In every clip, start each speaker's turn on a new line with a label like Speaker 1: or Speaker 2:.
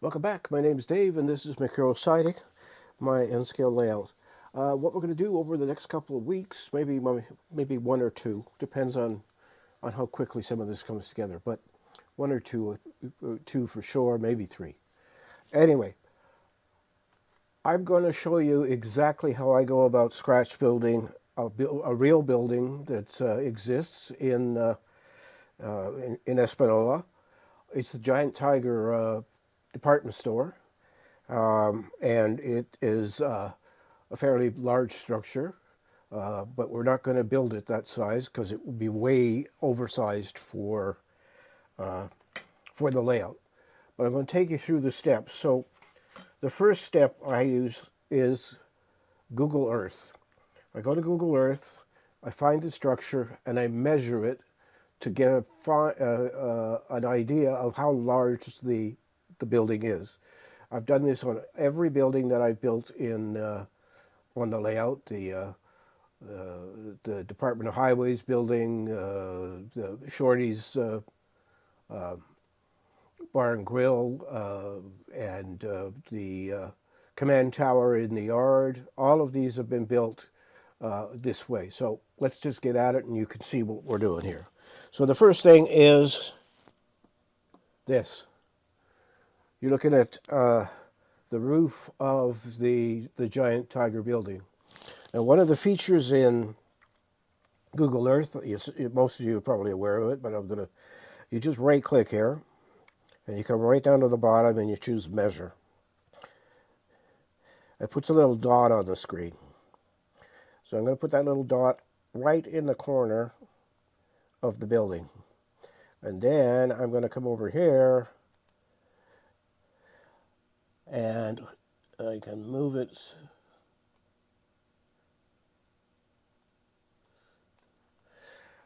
Speaker 1: Welcome back. My name is Dave, and this is my Corel Siding, my N-scale layout. What we're going to do over the next couple of weeks, maybe one or two, depends on how quickly some of this comes together, but one or two for sure, maybe three. Anyway, I'm going to show you exactly how I go about scratch building a real building that exists in Espanola. It's the Giant Tiger department store, and it is a fairly large structure, but we're not going to build it that size because it would be way oversized for the layout. But I'm going to take you through the steps. So the first step I use is Google Earth. I go to Google Earth, I find the structure, and I measure it to get an idea of how large the building is. I've done this on every building that I've built in on the layout. The Department of Highways building, the Shorty's Bar and Grill, and the command tower in the yard. All of these have been built this way. So let's just get at it, and you can see what we're doing here. So the first thing is this. You're looking at the roof of the Giant Tiger building. Now, one of the features in Google Earth, most of you are probably aware of it, but you just right-click here, and you come right down to the bottom, and you choose Measure. It puts a little dot on the screen. So I'm going to put that little dot right in the corner of the building. And then I'm going to come over here, and I can move it.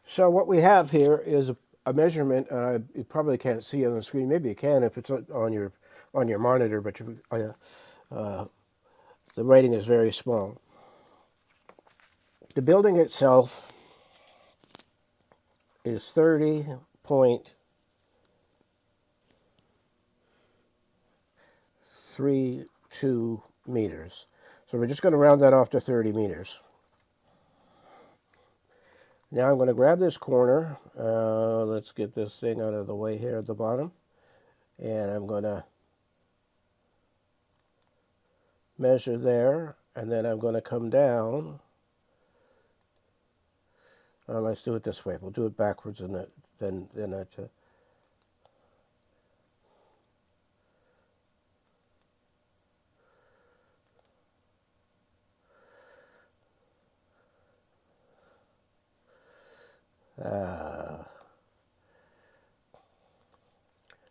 Speaker 1: So what we have here is a measurement. You probably can't see it on the screen. Maybe you can if it's on your monitor, but the writing is very small. The building itself is 30.32 meters. So we're just going to round that off to 30 meters. Now I'm going to grab this corner. Let's get this thing out of the way here at the bottom. And I'm going to measure there. And then I'm going to come down. Let's do it this way. We'll do it backwards, and then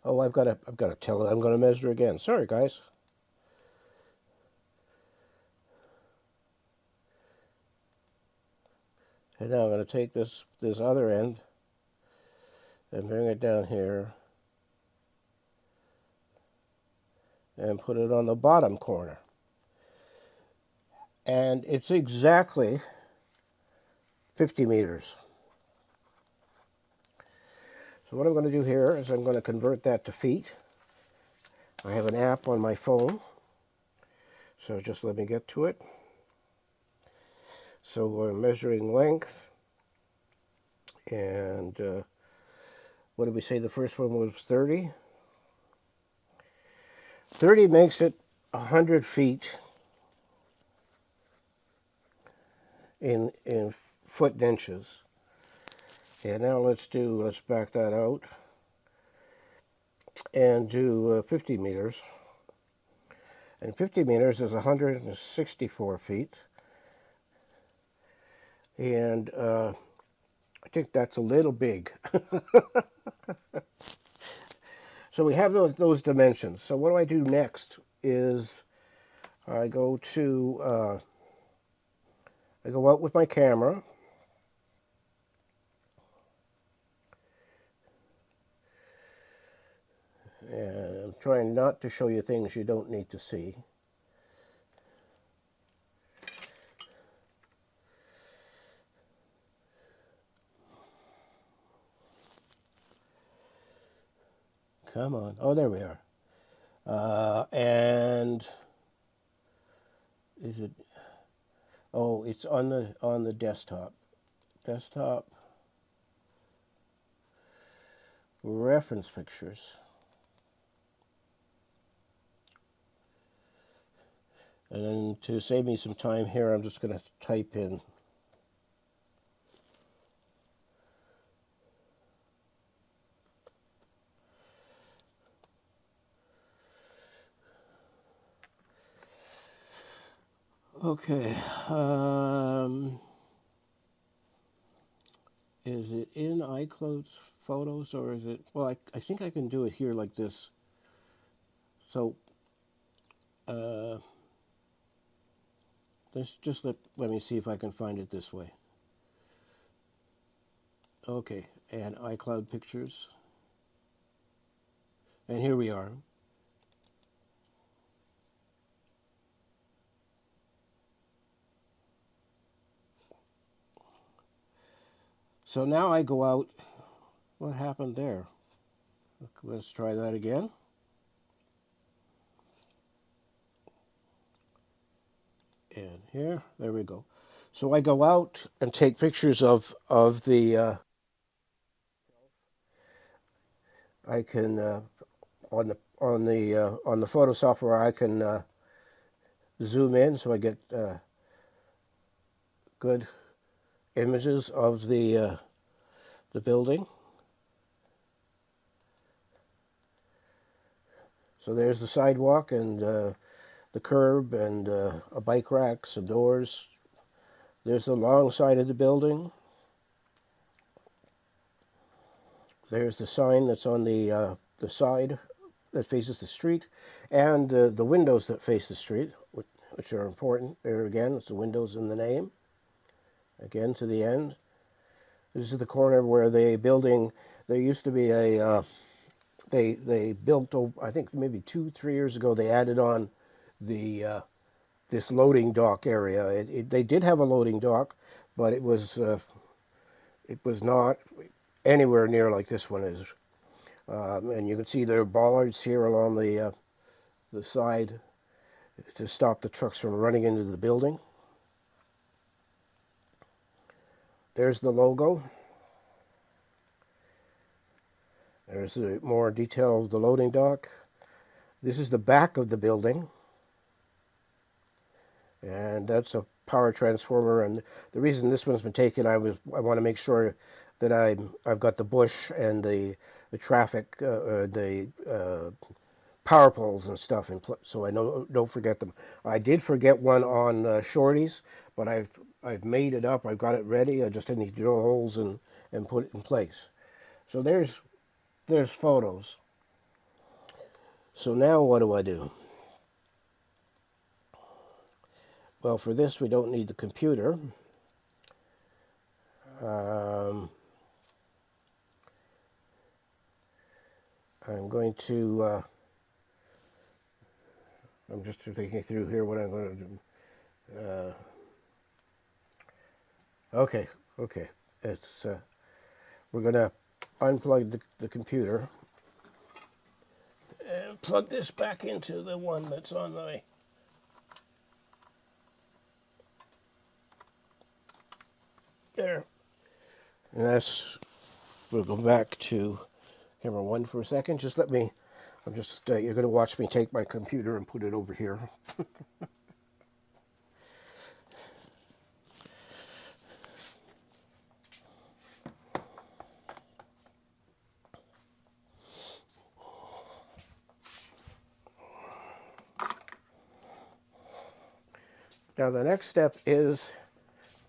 Speaker 1: oh, I've got to tell it. I'm going to measure again. Sorry, guys. And now I'm going to take this other end and bring it down here and put it on the bottom corner. And it's exactly 50 meters. So what I'm going to do here is I'm going to convert that to feet. I have an app on my phone, so just let me get to it. So we're measuring length, and what did we say the first one was 30? 30 makes it 100 feet in foot and inches. And now let's back that out and do 50 meters. And 50 meters is 164 feet. And I think that's a little big. So we have those dimensions. So what do I do next is I go out with my camera. And I'm trying not to show you things you don't need to see. Come on. Oh, there we are. And is it? Oh, it's on the desktop. Desktop reference pictures. And then to save me some time here, I'm just going to type in okay. Is it in iCloud's photos, or is it? Well, I think I can do it here like this. So just let me see if I can find it this way. Okay, and iCloud pictures. And here we are. So now I go out. What happened there? Let's try that again. And here, there we go. So I go out and take pictures of the. I can on the photo software I can zoom in so I get good images of the building. So there's the sidewalk and the curb and a bike rack, some doors. There's the long side of the building. There's the sign that's on the side that faces the street, and the windows that face the street, which are important. There again, it's the windows in the name. Again, to the end. This is the corner where the building, there used to be a, they built, I think maybe 2-3 years ago, they added on the this loading dock area. They did have a loading dock, but it was not anywhere near like this one is. And you can see there are bollards here along the side to stop the trucks from running into the building. There's the logo. There's more detail of the loading dock. This is the back of the building. And that's a power transformer. And the reason this one's been taken, I want to make sure that I've got the bush and the traffic, the power poles and stuff in place, so I don't forget them. I did forget one on Shorty's, but I've made it up. I've got it ready. I just need to drill holes and put it in place. So there's photos. So now what do I do? Well, for this we don't need the computer. I'm going to, I'm just thinking through here what I'm going to do. Okay. It's, we're going to unplug the computer and plug this back into the one that's on the there. And that's, we'll go back to camera 1 for a second. Just let me, I'm just, you're going to watch me take my computer and put it over here. Now the next step is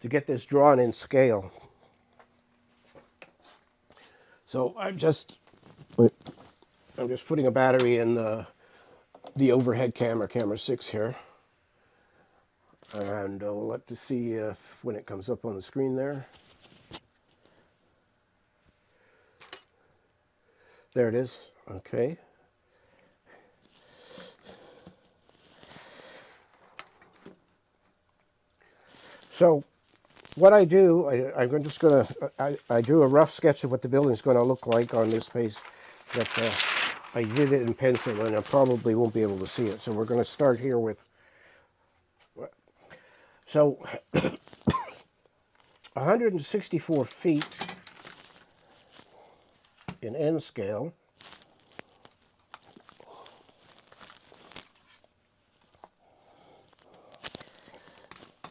Speaker 1: to get this drawn in scale. So I'm just putting a battery in the overhead camera 6 here, and we'll let to see if when it comes up on the screen there. There it is. Okay. So what I do, I'm just going to, I do a rough sketch of what the building is going to look like on this page that I did it in pencil and I probably won't be able to see it. So we're going to start here with, so 164 feet in N scale.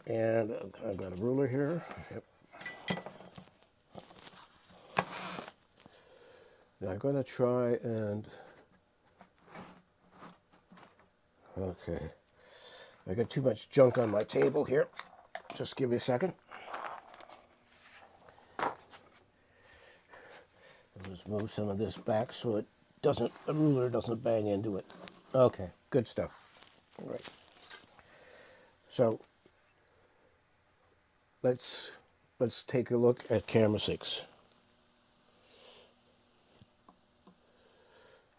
Speaker 1: And I've got a ruler here. Yep. Now I'm going to try and, okay. I got too much junk on my table here. Just give me a second. I'll just move some of this back so it doesn't, the ruler doesn't bang into it. Okay, good stuff. All right. So let's take a look at camera 6.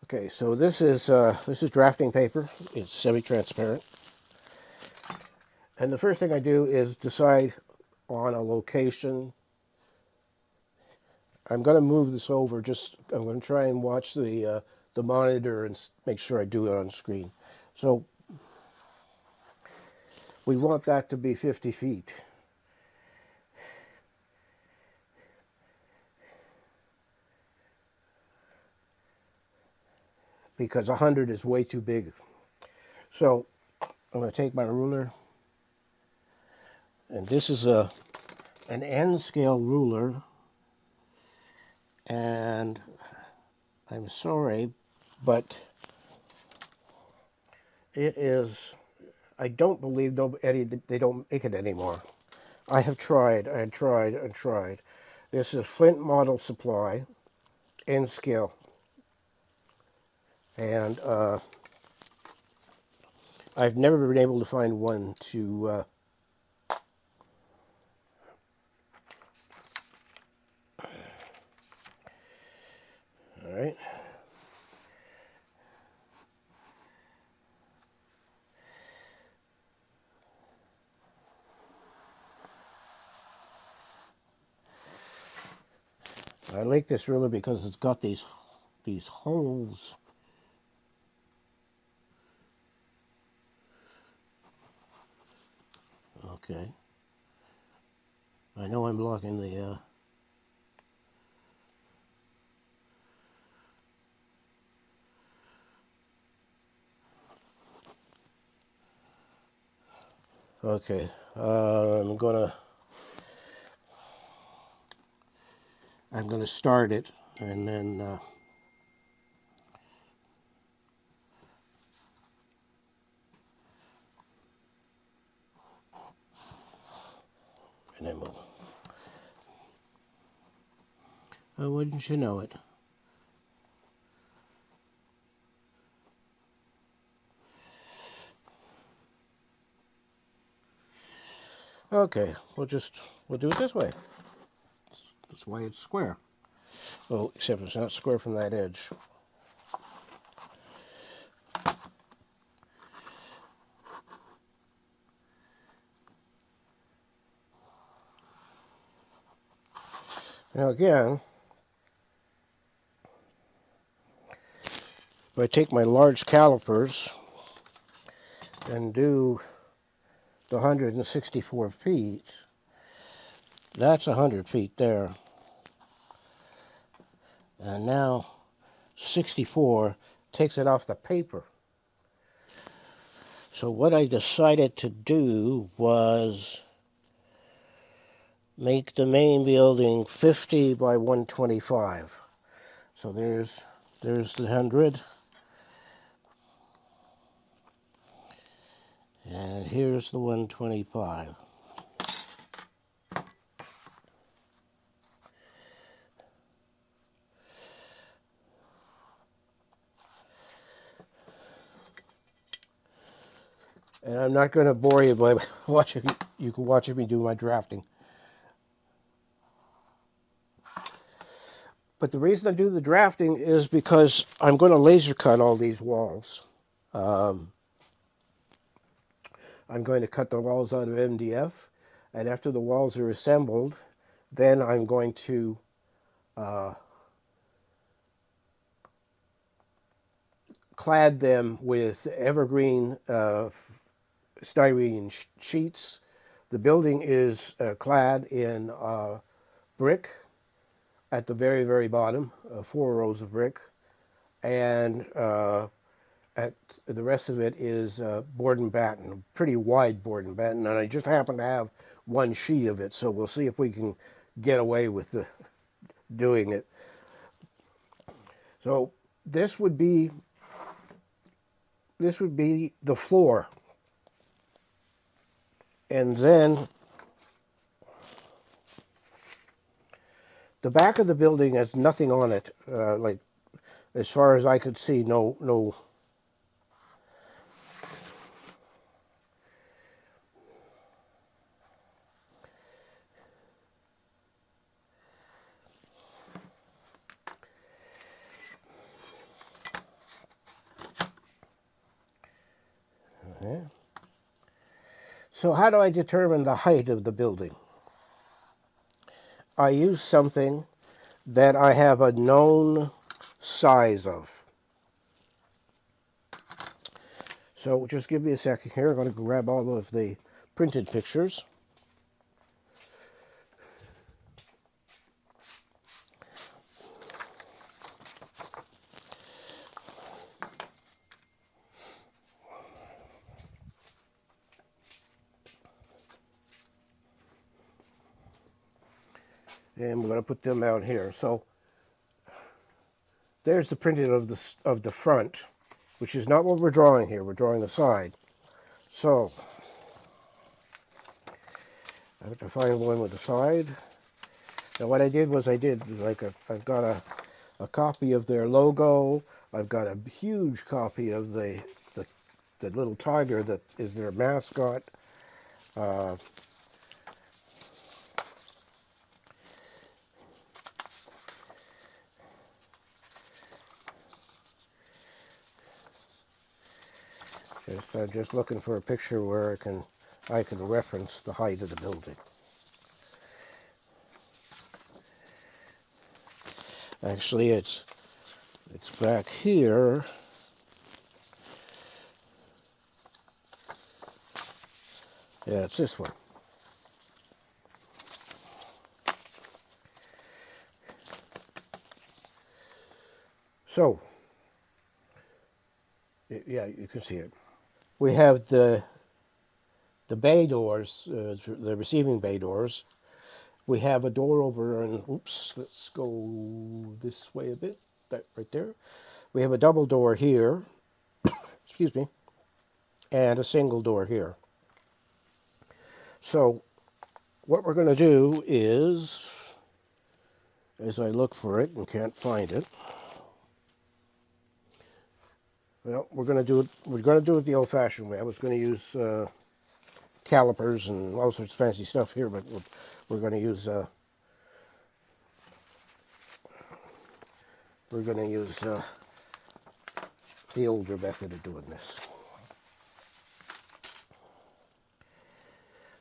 Speaker 1: Okay, so this is drafting paper. It's semi-transparent. And the first thing I do is decide on a location. I'm going to move this over. I'm going to try and watch the monitor and make sure I do it on screen. So we want that to be 50 feet. Because 100 is way too big. So I'm going to take my ruler, and this is an N scale ruler, and I'm sorry, but it is, I don't believe they don't make it anymore. I have tried, and tried, and tried. This is Flint Model Supply, N scale. And I've never been able to find one to all right. I like this ruler because it's got these holes. Okay. I know I'm blocking the okay. I'm gonna start it, and then we'll. Oh, wouldn't you know it? Okay, we'll do it this way. That's why it's square. Oh, except it's not square from that edge. Now again, if I take my large calipers and do the 164 feet, that's 100 feet there. And now 64 takes it off the paper. So what I decided to do was make the main building 50 by 125. So there's the 100. And here's the 125. And I'm not going to bore you by watching. You can watch me do my drafting. But the reason I do the drafting is because I'm going to laser cut all these walls. I'm going to cut the walls out of MDF, and after the walls are assembled, then I'm going to clad them with evergreen styrene sheets. The building is clad in brick at the very, very bottom, 4 rows of brick, and at the rest of it is board and batten, pretty wide board and batten, and I just happen to have one sheet of it, so we'll see if we can get away with doing it. So this would be the floor, and then the back of the building has nothing on it, like as far as I could see, no. Okay. So how do I determine the height of the building? I use something that I have a known size of. So just give me a second here. I'm going to grab all of the printed pictures. And we're going to put them out here. So there's the printed of the front, which is not what we're drawing here. We're drawing the side. So I have to find one with the side. Now what I did was I've got a copy of their logo. I've got a huge copy of the little tiger that is their mascot. Just looking for a picture where I can reference the height of the building. Actually, it's back here. Yeah, it's this one. So, yeah, you can see it. We have the bay doors, the receiving bay doors. We have a door over, and oops, let's go this way a bit, that right there. We have a double door here, excuse me, and a single door here. So what we're going to do is, as I look for it and can't find it, well, we're going to do it the old-fashioned way. I was going to use calipers and all sorts of fancy stuff here, but we're going to use the older method of doing this.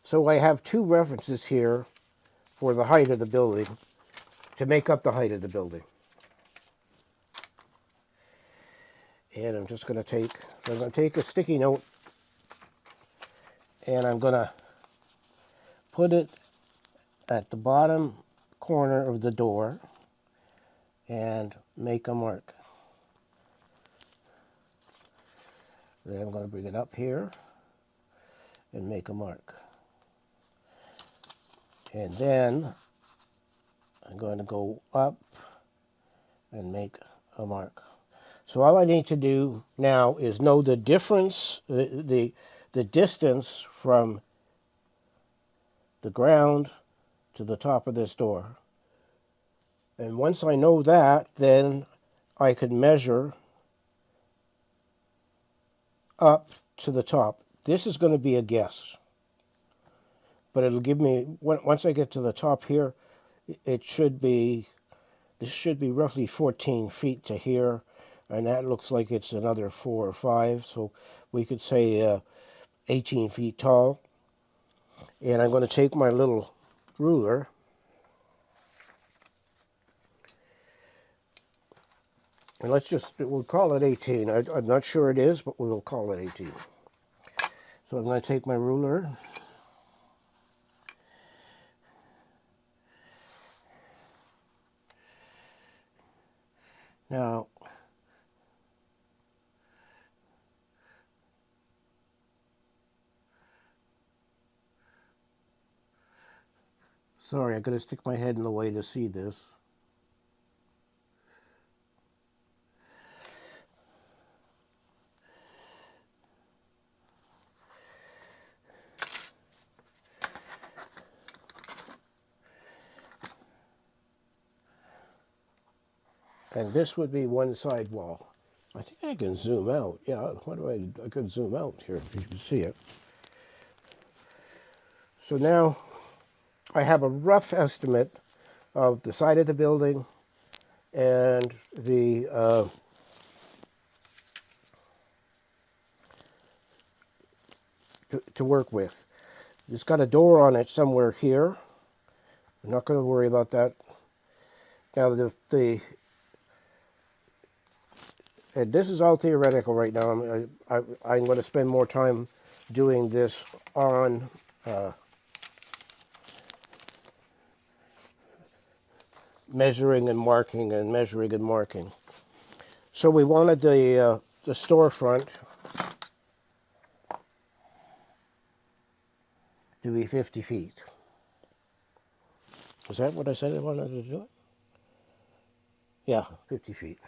Speaker 1: So I have two references here for the height of the building to make up the height of the building. And I'm just going to take a sticky note, and I'm going to put it at the bottom corner of the door and make a mark. Then I'm going to bring it up here and make a mark. And then I'm going to go up and make a mark. So all I need to do now is know the difference, the distance from the ground to the top of this door. And once I know that, then I can measure up to the top. This is going to be a guess, but it'll give me, once I get to the top here, this should be roughly 14 feet to here, and that looks like it's another 4 or 5, so we could say 18 feet tall. And I'm going to take my little ruler And we'll call it 18. I'm not sure it is, but we'll call it 18. So I'm going to take my ruler. Now, sorry, I got to stick my head in the way to see this. And this would be one side wall. I think I can zoom out. Yeah, what do I could zoom out here if you can see it. So now I have a rough estimate of the side of the building and the to work with. It's got a door on it somewhere here. I'm not going to worry about that. Now and this is all theoretical right now. I'm going to spend more time doing this on measuring and marking and measuring and marking. So we wanted the storefront to be 50 feet. Is that what I said I wanted to do? Yeah, 50 feet.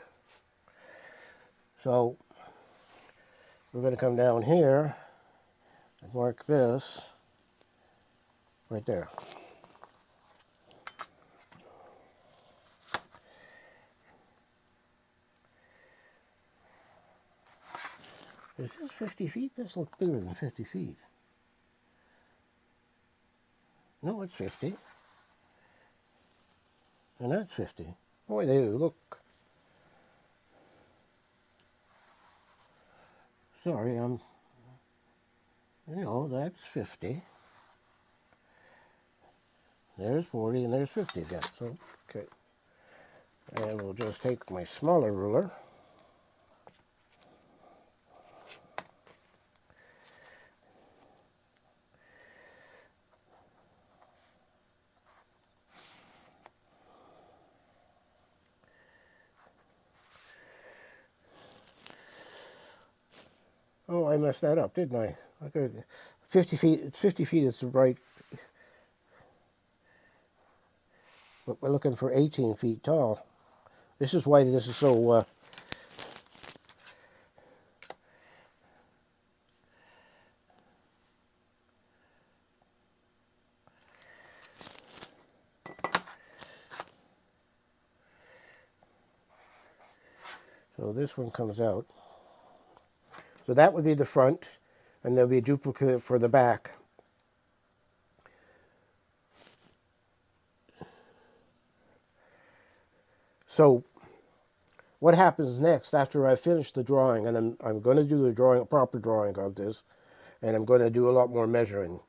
Speaker 1: So we're going to come down here and mark this right there. Is this 50 feet? This looks bigger than 50 feet. No, it's 50. And that's 50. Boy, they look. Sorry, that's 50. There's 40 and there's 50 again. So, okay. And we'll just take my smaller ruler. Oh, I messed that up, didn't I? Okay, 50 feet. It's 50 feet. It's right. But we're looking for 18 feet tall. This is why this is so. So this one comes out. So that would be the front, and there'll be a duplicate for the back. So what happens next after I finish the drawing, and I'm going to do the drawing, a proper drawing of this, and I'm going to do a lot more measuring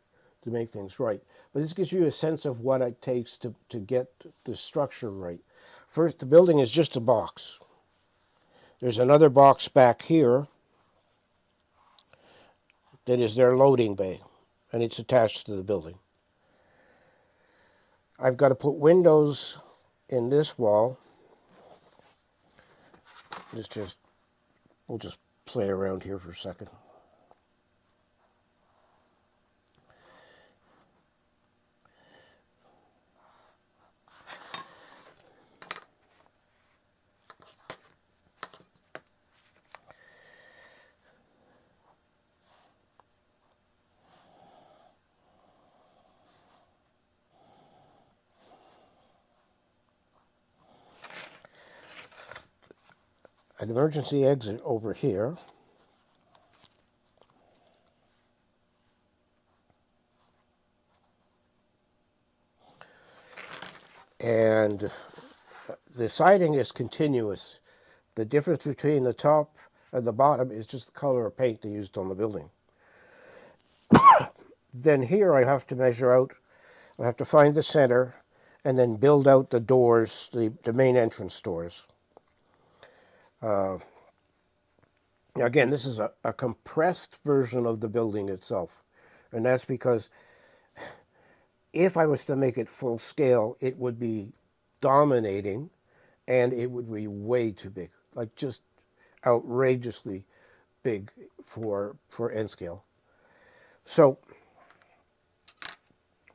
Speaker 1: to make things right. But this gives you a sense of what it takes to get the structure right. First, the building is just a box. There's another box back here that is their loading bay, and it's attached to the building. I've got to put windows in this wall. We'll just play around here for a second. An emergency exit over here. And the siding is continuous. The difference between the top and the bottom is just the color of paint they used on the building. Then here I have to measure out, I have to find the center and then build out the doors, the main entrance doors. Now again, this is a compressed version of the building itself. And that's because if I was to make it full scale, it would be dominating and it would be way too big, like just outrageously big for N scale. So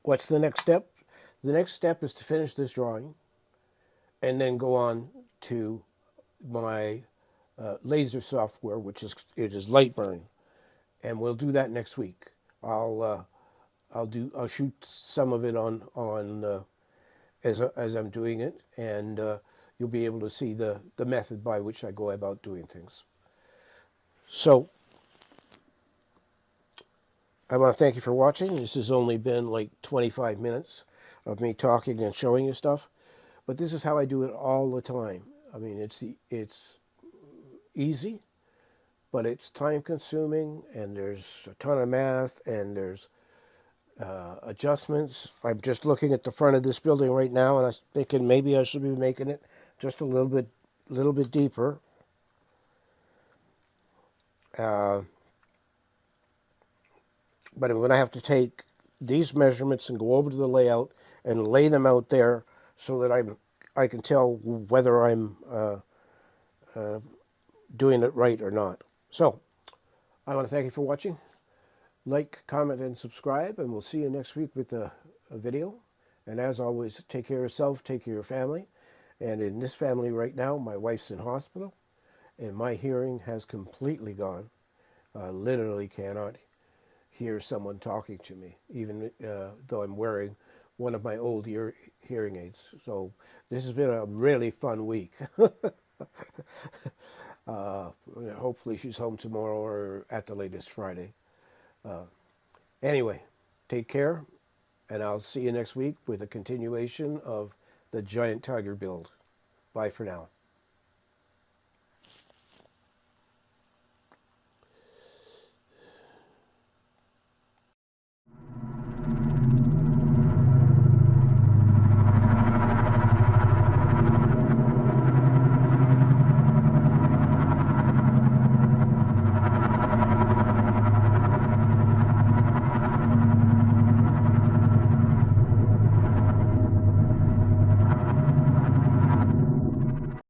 Speaker 1: what's the next step? The next step is to finish this drawing and then go on to my laser software, which is Lightburn, and we'll do that next week. I'll shoot some of it on as I'm doing it, and you'll be able to see the method by which I go about doing things. So I want to thank you for watching. This has only been like 25 minutes of me talking and showing you stuff, but this is how I do it all the time. I mean, it's easy, but it's time consuming, and there's a ton of math, and there's adjustments. I'm just looking at the front of this building right now, and I'm thinking maybe I should be making it just a little bit deeper. But I'm going to have to take these measurements and go over to the layout and lay them out there so that I can tell whether I'm doing it right or not. So I want to thank you for watching. Like, comment, and subscribe, and we'll see you next week with a video. And as always, take care of yourself, take care of your family. And in this family right now, my wife's in hospital, and my hearing has completely gone. I literally cannot hear someone talking to me, even though I'm wearing one of my old hearing aids. So this has been a really fun week. Hopefully she's home tomorrow or at the latest Friday. Anyway, take care, and I'll see you next week with a continuation of the Giant Tiger build. Bye for now.